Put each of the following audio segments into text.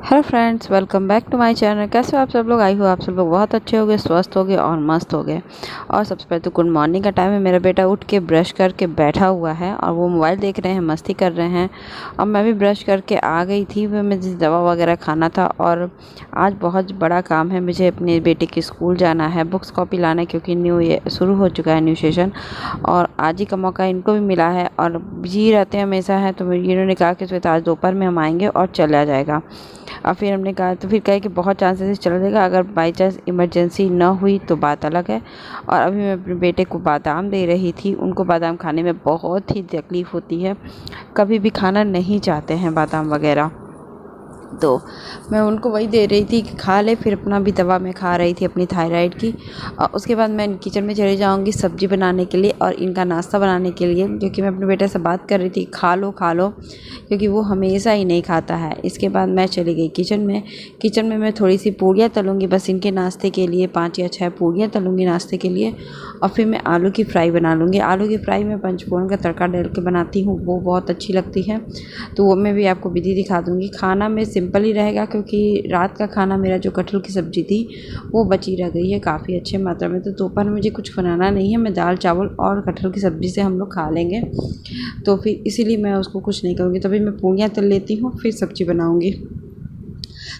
Hello friends, welcome back to my channel. कैसे हो आप सब लोग? आई हो आप सब लोग बहुत अच्छे होगे, स्वस्थ होगे और मस्त होगे। और सबसे पहले तो गुड मॉर्निंग का टाइम है। मेरा बेटा उठ के ब्रश करके बैठा हुआ है और वो मोबाइल देख रहे हैं, मस्ती कर रहे हैं। और मैं भी ब्रश करके आ गई थी, वो मुझे दवा वगैरह खाना था। और आज बहुत बड़ा काम है, मुझे अपने बेटे के स्कूल जाना है, बुक्स कॉपी लाना है, क्योंकि न्यू ईयर शुरू हो चुका है, न्यू सेशन। और आज ही का मौका इनको भी मिला है और बिजी रहते हैं हमेशा है। तो इन्होंने कहा कि आज दोपहर में हम आएंगे और चला जाएगा। और फिर हमने कहा तो फिर कहे कि बहुत चांसेस चला जाएगा, अगर बाई चांस इमरजेंसी ना हुई तो बात अलग है। और अभी मैं अपने बेटे को बादाम दे रही थी। उनको बादाम खाने में बहुत ही तकलीफ़ होती है, कभी भी खाना नहीं चाहते हैं बादाम वगैरह। तो मैं उनको वही दे रही थी कि खा ले। फिर अपना भी दवा मैं खा रही थी अपनी थायराइड की। और उसके बाद मैं किचन में चली जाऊंगी सब्ज़ी बनाने के लिए और इनका नाश्ता बनाने के लिए, क्योंकि मैं अपने बेटे से बात कर रही थी खा लो, क्योंकि वो हमेशा ही नहीं खाता है। इसके बाद मैं चली गई किचन में मैं थोड़ी सी पूड़ियाँ तलूँगी, बस इनके नाश्ते के लिए 5 या 6 पूड़ियाँ तलूँगी नाश्ते के लिए। और फिर मैं आलू की फ्राई बना लूँगी। आलू की फ्राई में पंचफोरन का तड़का डाल के बनाती हूँ, वो बहुत अच्छी लगती है। तो वो मैं भी आपको विधि दिखा दूँगी। खाना में सिंपल ही रहेगा, क्योंकि रात का खाना मेरा जो कटहल की सब्ज़ी थी वो बची रह गई है काफ़ी अच्छे मात्रा में। तो दोपहर में मुझे कुछ बनाना नहीं है, मैं दाल चावल और कटहल की सब्ज़ी से हम लोग खा लेंगे। तो फिर इसीलिए मैं उसको कुछ नहीं करूँगी। तभी मैं पूड़ियाँ तल लेती हूँ, फिर सब्ज़ी बनाऊँगी।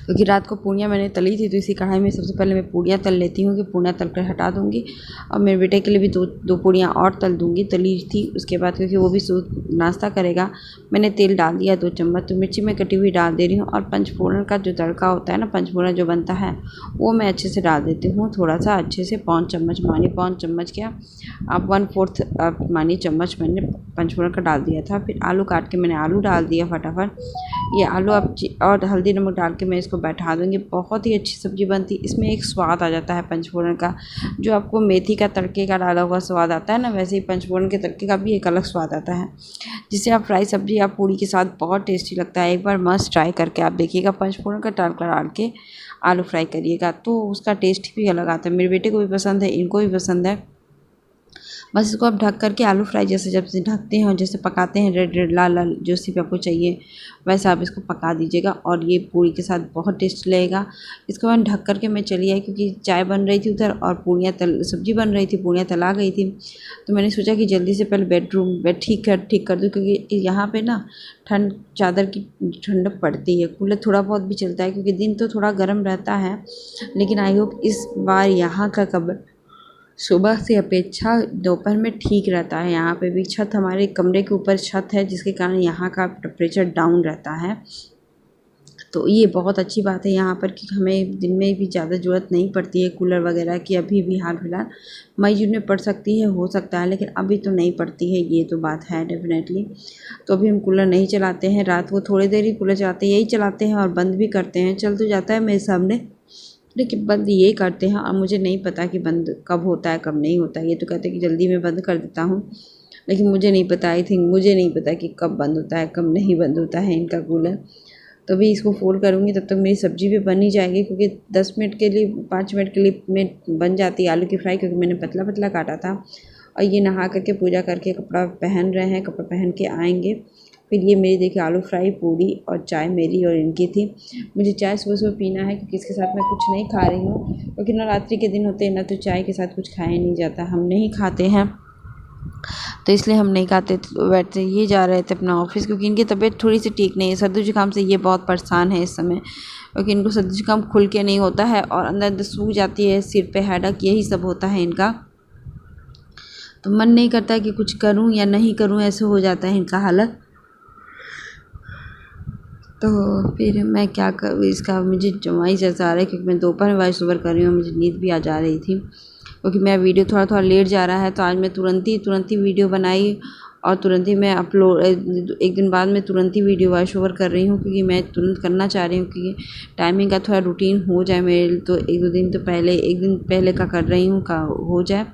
क्योंकि रात को पूड़ियाँ मैंने तली थी, तो इसी कढ़ाई में सबसे पहले मैं पूड़ियाँ तल लेती हूँ कि पूड़ियाँ तल कर हटा दूँगी। और मेरे बेटे के लिए भी दो पूड़ियाँ और तल दूँगी, तली थी। उसके बाद क्योंकि वो भी नाश्ता करेगा, मैंने तेल डाल दिया 2 चम्मच। तो मिर्ची मैं कटी हुई डाल दे रही हूँ। और पंचफोरन का जो तड़का होता है ना, पंचफोरन जो बनता है वो मैं अच्छे से डाल देती हूँ, थोड़ा सा अच्छे से। 5 चम्मच मानिए, 5 चम्मच क्या आप 1/4 आप मानिए चम्मच मैंने पंचफोरन का डाल दिया था। फिर आलू काट के मैंने आलू डाल दिया फटाफट। ये आलू आप और हल्दी नमक डाल के मैं इसको बैठा दूँगी। बहुत ही अच्छी सब्ज़ी बनती है, इसमें एक स्वाद आ जाता है पंचफोरन का। जो आपको मेथी का तड़के का डाला हुआ स्वाद आता है ना, वैसे ही पंचफोरन के तड़के का भी एक अलग स्वाद आता है, जिससे आप फ्राई सब्ज़ी आप पूड़ी के साथ बहुत टेस्टी लगता है। एक बार मस्त ट्राई करके आप देखिएगा, पंचफोरन का तड़का डाल के आलू फ्राई करिएगा तो उसका टेस्ट भी अलग आता है। मेरे बेटे को भी पसंद है, इनको भी पसंद है। बस इसको आप ढक करके आलू फ्राई जैसे जब से ढकते हैं और जैसे पकाते हैं, रेड रेड लाल लाल जो सी आपको चाहिए वैसा आप इसको पका दीजिएगा। और ये पूड़ी के साथ बहुत टेस्ट लगेगा। इसको मैं ढक करके मैं चली आई, क्योंकि चाय बन रही थी उधर और सब्ज़ी बन रही थी, पूड़ियाँ तला गई थी। तो मैंने सोचा कि जल्दी से पहले बेड ठीक कर दूँ, क्योंकि यहाँ पर ना चादर की ठंडक पड़ती है। कूलर थोड़ा बहुत भी चलता है, क्योंकि दिन तो थोड़ा गर्म रहता है, लेकिन आई होप इस बार यहाँ का कमरा सुबह से अपेक्षा दोपहर में ठीक रहता है। यहाँ पे भी छत, हमारे कमरे के ऊपर छत है, जिसके कारण यहाँ का टेम्परेचर डाउन रहता है। तो ये बहुत अच्छी बात है यहाँ पर कि हमें दिन में भी ज़्यादा ज़रूरत नहीं पड़ती है कूलर वगैरह की। अभी भी हाल फिलहाल मई जून में पड़ सकती है, हो सकता है, लेकिन अभी तो नहीं पड़ती है, ये तो बात है डेफिनेटली। तो अभी हम कूलर नहीं चलाते हैं, रात को थोड़ी देर ही कूलर चलाते हैं, यही चलाते हैं और बंद भी करते हैं। चल तो जाता है मेरे सामने, लेकिन बंद ये करते हैं। और मुझे नहीं पता कि बंद कब होता है कब नहीं होता है। ये तो कहते हैं कि जल्दी मैं बंद कर देता हूँ, लेकिन मुझे नहीं पता, मुझे नहीं पता कि कब बंद होता है कब नहीं बंद होता है इनका कूलर। तो अभी इसको फोल्ड करूँगी, तब तक मेरी सब्ज़ी भी बन ही जाएगी, क्योंकि 10 मिनट के लिए 5 मिनट के लिए में बन जाती है आलू की फ्राई, क्योंकि मैंने पतला पतला काटा था। और ये नहा करके पूजा करके कपड़ा पहन रहे हैं, कपड़ा पहन के आएँगे। फिर ये मेरी देखिए आलू फ्राई, पूड़ी और चाय मेरी और इनकी थी। मुझे चाय सुबह पीना है, क्योंकि इसके साथ मैं कुछ नहीं खा रही हूँ, क्योंकि नवरात्रि के दिन होते हैं ना, तो चाय के साथ कुछ खाया नहीं जाता, हम नहीं खाते हैं, तो इसलिए हम नहीं खाते। तो बैठते ये जा रहे थे अपना ऑफिस, क्योंकि इनकी तबीयत थोड़ी सी ठीक नहीं है, सर्दी जुकाम से ये बहुत परेशान है इस समय, क्योंकि इनको सर्दी जुकाम खुल के नहीं होता है और अंदर अंदर सूख जाती है, सिर पे हेडेक, यही सब होता है इनका। तो मन नहीं करता है कि कुछ करूँ या नहीं करूँ, ऐसे हो जाता है इनका हालत। तो फिर मैं क्या करूँ, इसका मुझे जमाई जैसा आ रहा है, क्योंकि मैं दोपहर में वॉइस ओवर कर रही हूँ, मुझे नींद भी आ जा रही थी, क्योंकि मेरा वीडियो थोड़ा लेट जा रहा है। तो आज मैं तुरंत ही वीडियो बनाई और तुरंत ही मैं अपलोड, एक दिन बाद मैं तुरंत ही वीडियो वॉइस ओवर कर रही हूँ, क्योंकि मैं तुरंत करना चाह रही हूँ, क्योंकि टाइमिंग का थोड़ा रूटीन हो जाए मेरे। तो एक दिन पहले का कर रही हूँ का हो जाए,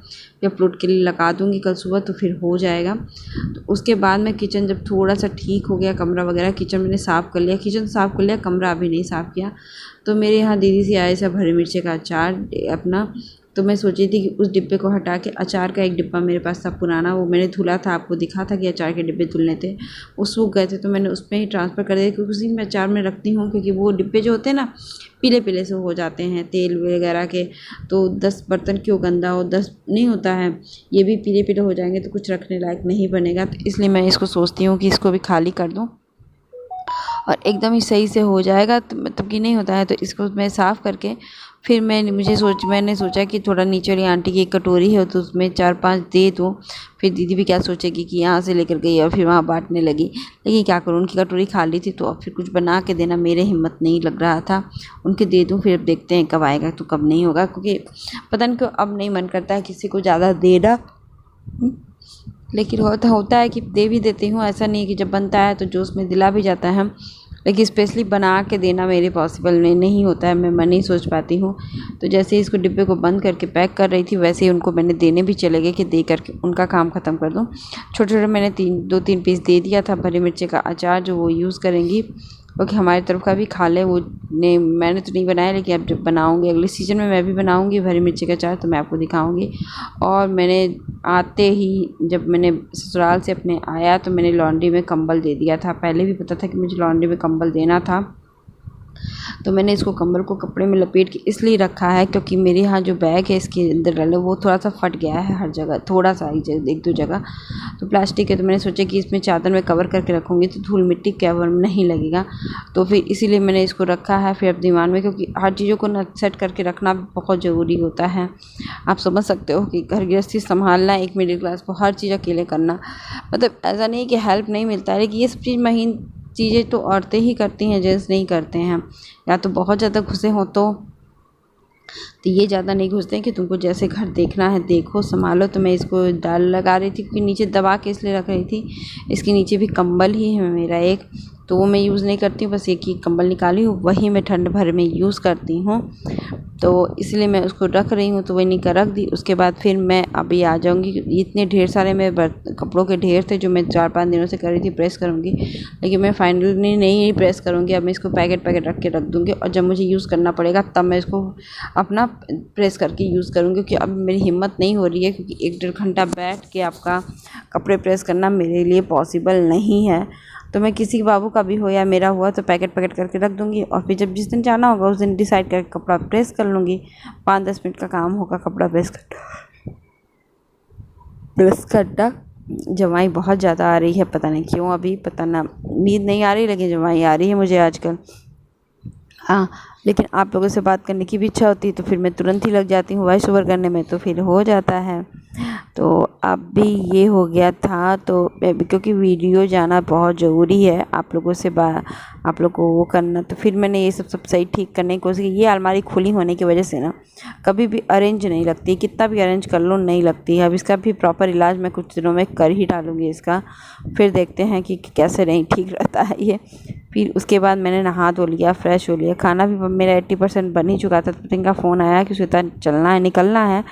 फिर अपलोड के लिए लगा दूँगी कल सुबह, तो फिर हो जाएगा। तो उसके बाद मैं किचन जब थोड़ा सा ठीक हो गया, कमरा वगैरह, किचन मैंने साफ़ कर लिया, कमरा अभी नहीं साफ़ किया। तो मेरे यहाँ दीदी से आए सब हरी मिर्ची का अचार अपना तो मैं सोची थी कि उस डिब्बे को हटा के अचार का एक डिब्बा मेरे पास था पुराना, वो मैंने धुला था, आपको दिखा था कि अचार के डिब्बे धुलने थे, वो सूख गए थे, तो मैंने उसमें ही ट्रांसफ़र कर दिया क्योंकि उसी में अचार में रखती हूँ, क्योंकि वो डिब्बे जो होते हैं ना पीले पीले से हो जाते हैं तेल वगैरह के, तो 10 बर्तन क्यों गंदा हो, 10 नहीं होता है, ये भी पीले पीले हो जाएंगे तो कुछ रखने लायक नहीं बनेगा। तो इसलिए मैं इसको सोचती हूँ कि इसको भी खाली कर दूँ और एकदम ही सही से हो जाएगा। तो मतलब कि नहीं होता है तो इसको मैं साफ़ करके फिर मैंने सोचा कि थोड़ा नीचे वाली आंटी की एक कटोरी है तो उसमें 4-5 दे दूँ। फिर दीदी भी क्या सोचेगी कि यहाँ से लेकर गई और फिर वहाँ बांटने लगी, लेकिन क्या करूँ, उनकी कटोरी खाली थी तो अब फिर कुछ बना के देना मेरे हिम्मत नहीं लग रहा था, उनके दे दूँ। फिर अब देखते हैं कब आएगा तो कब नहीं होगा, क्योंकि पता नहीं क्यों अब नहीं मन करता है किसी को ज़्यादा देना, लेकिन होता है कि दे भी देती हूँ, ऐसा नहीं कि जब बनता है तो जोश में दिला भी जाता है, लेकिन स्पेशली बना के देना मेरे पॉसिबल नहीं होता है, मैं नहीं सोच पाती हूँ। तो जैसे इसको डिब्बे को बंद करके पैक कर रही थी वैसे ही उनको मैंने देने भी चले गए कि दे करके उनका काम ख़त्म कर दूँ। छोटे छोटे मैंने 2-3 पीस दे दिया था हरी मिर्ची का अचार जो वो यूज़ करेंगी, क्योंकि हमारी तरफ का भी खा ले वो ने, मैंने तो नहीं बनाया, लेकिन अब जब बनाऊँगी अगले सीज़न में मैं भी बनाऊँगी हरी मिर्ची का अचार तो मैं आपको दिखाऊँगी। और मैंने आते ही जब मैंने ससुराल से अपने आया तो मैंने लॉन्ड्री में कंबल दे दिया था, पहले भी पता था कि मुझे लॉन्ड्री में कंबल देना था, तो मैंने इसको कंबल को कपड़े में लपेट के इसलिए रखा है क्योंकि मेरे यहाँ जो बैग है इसके अंदर डाले वो थोड़ा सा फट गया है हर जगह, थोड़ा सा एक दो जगह तो प्लास्टिक है, तो मैंने सोचा कि इसमें चादर में कवर करके रखूँगी तो धूल मिट्टी कवर में नहीं लगेगा, तो फिर इसीलिए मैंने इसको रखा है। फिर अब दिमाग में, क्योंकि हर चीज़ों को ना सेट करके रखना बहुत ज़रूरी होता है, आप समझ सकते हो कि घर गृहस्थी संभालना, एक मिडिल क्लास को हर चीज़ अकेले करना, मतलब ऐसा नहीं कि हेल्प नहीं मिलता है, लेकिन ये सब चीज़ महीन चीज़ें तो औरतें ही करती हैं, जेंट्स नहीं करते हैं, या तो बहुत ज़्यादा घुसे हों तो ये ज़्यादा नहीं घुसते हैं कि तुमको जैसे घर देखना है देखो संभालो। तो मैं इसको डाल लगा रही थी क्योंकि नीचे दबा के इसलिए रख रही थी, इसके नीचे भी कंबल ही है मेरा एक, तो वो मैं यूज़ नहीं करती हूँ, बस एक ही कंबल निकाली हूँ वही मैं ठंड भर में यूज़ करती हूँ, तो इसलिए मैं उसको रख रही हूँ। तो वही निकाल रख दी, उसके बाद फिर मैं अभी आ जाऊँगी। इतने ढेर सारे मेरे कपड़ों के ढेर थे जो मैं 4-5 दिनों से कर रही थी प्रेस करूँगी, लेकिन मैं फाइनली नहीं प्रेस करूँगी, अब मैं इसको पैकेट रख के रख दूँगी और जब मुझे यूज़ करना पड़ेगा तब मैं इसको अपना प्रेस करके यूज़ करूँगी, क्योंकि अब मेरी हिम्मत नहीं हो रही है, क्योंकि 1-1.5 घंटा बैठ के आपका कपड़े प्रेस करना मेरे लिए पॉसिबल नहीं है। तो मैं किसी बाबू का भी हो या मेरा हुआ तो पैकेट करके रख दूँगी और फिर जब जिस दिन जाना होगा उस दिन डिसाइड करके कपड़ा प्रेस कर लूँगी। 5-10 मिनट का काम होगा कपड़ा प्रेस करना। जमाई बहुत ज़्यादा आ रही है, पता नहीं क्यों, अभी पता ना, नींद नहीं आ रही लेकिन जमाई आ रही है मुझे आजकल। हाँ, लेकिन आप लोगों से बात करने की भी इच्छा होती है तो फिर मैं तुरंत ही लग जाती हूँ वॉइस ओवर करने में, तो फिर हो जाता है। तो अब भी ये हो गया था, तो क्योंकि वीडियो जाना बहुत ज़रूरी है, आप लोगों से आप लोग को वो करना, तो फिर मैंने ये सब सही ठीक करने की कोशिश की। ये अलमारी खुली होने की वजह से ना कभी भी अरेंज नहीं लगती, कितना भी अरेंज कर लो नहीं लगती है। अब इसका भी प्रॉपर इलाज मैं कुछ दिनों में कर ही डालूँगी इसका, फिर देखते हैं कि कैसे नहीं ठीक रहता है ये। फिर उसके बाद मैंने नहा धो लिया, फ्रेश हो लिया, खाना भी मेरा 80% बन ही चुका था। तो प्रियंका फ़ोन आया कि श्वेता चलना है, निकलना है,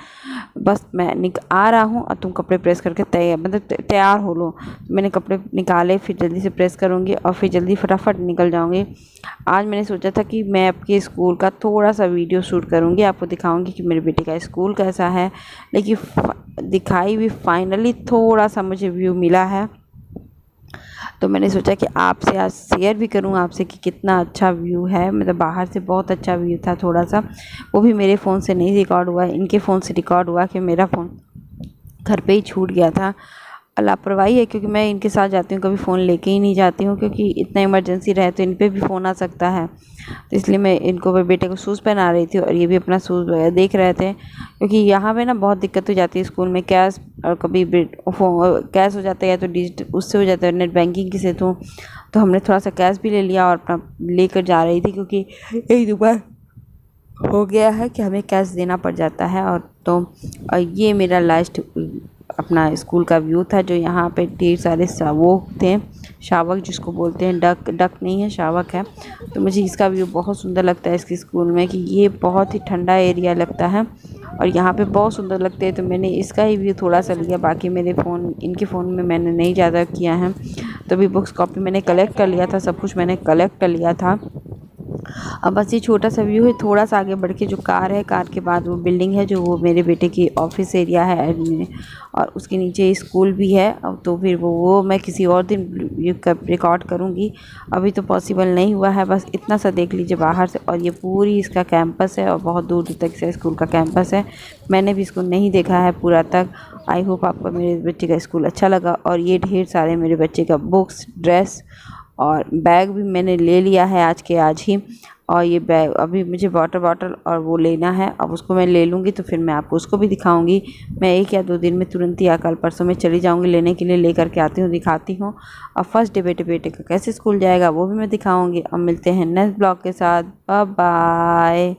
बस मैं आ रहा हूँ और तुम कपड़े प्रेस करके तैयार हो लो। मैंने कपड़े निकाले, फिर जल्दी से प्रेस करूँगी और फिर जल्दी फटाफट निकल जाऊँगी। आज मैंने सोचा था कि मैं आपके स्कूल का थोड़ा सा वीडियो शूट करूँगी, आपको दिखाऊँगी कि मेरे बेटे का स्कूल कैसा है, लेकिन दिखाई भी फाइनली थोड़ा सा मुझे व्यू मिला है, तो मैंने सोचा कि आपसे आज शेयर भी करूं आपसे कि कितना अच्छा व्यू है। मतलब बाहर से बहुत अच्छा व्यू था, थोड़ा सा वो भी मेरे फ़ोन से नहीं रिकॉर्ड हुआ, इनके फ़ोन से रिकॉर्ड हुआ कि मेरा फ़ोन घर पे ही छूट गया था। लापरवाही है, क्योंकि मैं इनके साथ जाती हूँ कभी फ़ोन लेके ही नहीं जाती हूँ, क्योंकि इतना इमरजेंसी रहे तो इन पे भी फ़ोन आ सकता है। तो इसलिए मैं इनको बेटे को शूज़ पहना रही थी और ये भी अपना शूज़ देख रहे थे, क्योंकि यहाँ पे ना बहुत दिक्कत हो जाती है स्कूल में, कैश और कभी कैश हो जाता है या तो डिजिटल उससे हो जाता है नेट बैंकिंग से, तो हमने थोड़ा सा कैश भी ले लिया और अपना लेकर जा रही थी, क्योंकि एक दो बार हो गया है कि हमें कैश देना पड़ जाता है। और ये मेरा लास्ट अपना स्कूल का व्यू था, जो यहाँ पे ढेर सारे वो थे, शावक जिसको बोलते हैं, डक नहीं है शावक है। तो मुझे इसका व्यू बहुत सुंदर लगता है इसके स्कूल में, कि ये बहुत ही ठंडा एरिया लगता है और यहाँ पे बहुत सुंदर लगते हैं, तो मैंने इसका ही व्यू थोड़ा सा लिया। बाकी इनके फ़ोन में मैंने नहीं ज़्यादा किया है। तो भी बुक्स कॉपी मैंने कलेक्ट कर लिया था, सब कुछ मैंने कलेक्ट कर लिया था। अब बस ये छोटा सा व्यू है। थोड़ा सा आगे बढ़ के जो कार है, कार के बाद वो बिल्डिंग है जो वो मेरे बेटे की ऑफिस एरिया है एडमिन, और उसके नीचे स्कूल भी है। अब तो फिर वो मैं किसी और दिन रिकॉर्ड करूँगी, अभी तो पॉसिबल नहीं हुआ है। बस इतना सा देख लीजिए बाहर से, और ये पूरी इसका कैंपस है और बहुत दूर दूर तक से स्कूल का कैंपस है। मैंने भी इसको नहीं देखा है पूरा तक। आई होप आपको मेरे बच्चे का स्कूल अच्छा लगा। और ये ढेर सारे मेरे बच्चे का बुक्स, ड्रेस और बैग भी मैंने ले लिया है आज के आज ही। और ये बैग अभी मुझे वाटर बॉटल और वो लेना है, अब उसको मैं ले लूँगी तो फिर मैं आपको उसको भी दिखाऊंगी। मैं 1 या 2 दिन में तुरंत ही या कल परसों में चली जाऊंगी लेने के लिए, लेकर के आती हूँ, दिखाती हूँ। और फर्स्ट डे बेटे का कैसे स्कूल जाएगा वो भी मैं दिखाऊंगी। अब मिलते हैं नेक्स्ट ब्लॉग के साथ। Bye bye.